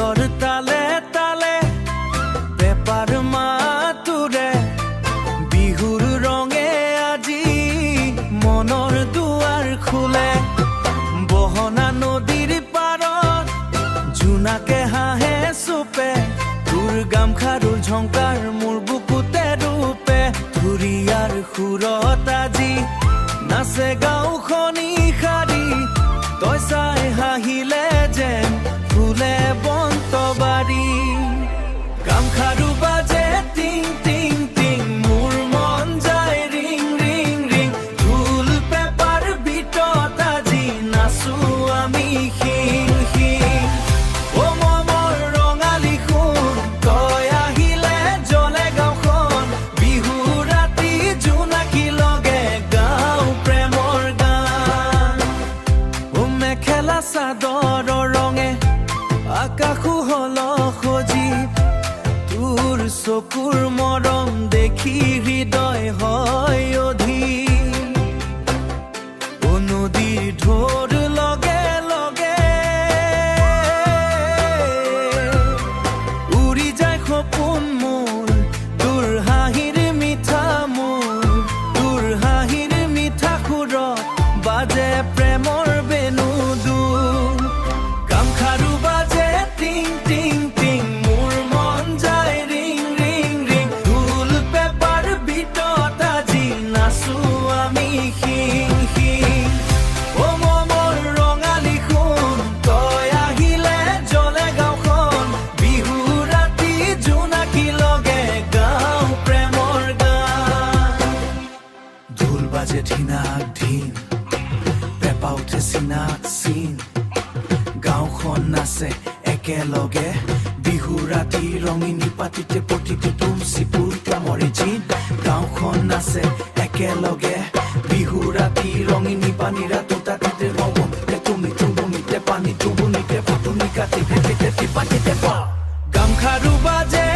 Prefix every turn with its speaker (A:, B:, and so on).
A: ঢোলৰ তালে তালে পেপাৰ মাতুৰে বিহুৰ ৰঙে আজি মনৰ দুৱাৰ খোলে বহনা নদীৰ পাৰত জোনাকে হাঁহে চুপে তোৰ গামখাৰুৰ ঝংকাৰ মোৰ বুকুতে ৰূপে ধুৰিয়াৰ সুৰত আজি নাচে গাঁওখনি শাৰী তই চাই হাঁহিলে যেন ফুলে বন্তবাৰী গামখাৰু বাজে টিং টিং টিং মোৰ মন যায় ৰিং ৰিং ৰিং ঢোল পেপাৰ বিটত আজি নাচো আমি শিং শিং অ মমৰ ৰঙালী সোণ তই আহিলে জ্বলে গাঁওখন বিহু ৰাতি জোনাকী লগে গাওঁ প্ৰেমৰ গান অ মেখেলা চাদৰৰ ৰঙে আকাশো হল সজীৱ তোৰ চকুৰ মৰম দেখি হৃদয় হয় অধীৰ অ নদীৰ ঢৌৰ লগে লগে উৰি যায় সপোন মোৰ তোৰ হাঁহিৰ মিঠা মোৰ তোৰ হাঁহিৰ মিঠা সুৰত বাজে প্ৰেমৰ বেণুদুৰ গামখাৰু বাজে টিং টিং টিং মোৰ মন যায় ৰিং ৰিং ৰিং ঢোল পেপাৰ বিটত আজি নাচো আমি শিং শিং অ মমৰ ৰঙালী সোণ তই আহিলে জ্বলে গাঁওখন বিহু ৰাতি জোনাকী লগে গাওঁ প্ৰেমৰ গান ঢোল বাজে ধিনাক ধিন পেপা উঠে চিনাক চিন গাঁওখন নাচে একেলগে বিহু ৰাতি ৰঙিনী পাতিতে প্ৰতিটো তুলসীপুৰ কামৰে জিন গাঁওখন নাচে একেলগে বিহু ৰাতি ৰঙিনী পানী ৰাতো তাতে ৰঙতে তুমি তুবুনিতে পানী তুবুনিতে ফুটুনি কাটি ভেটিতে টিপাটিতে পা গামখাৰু বাজে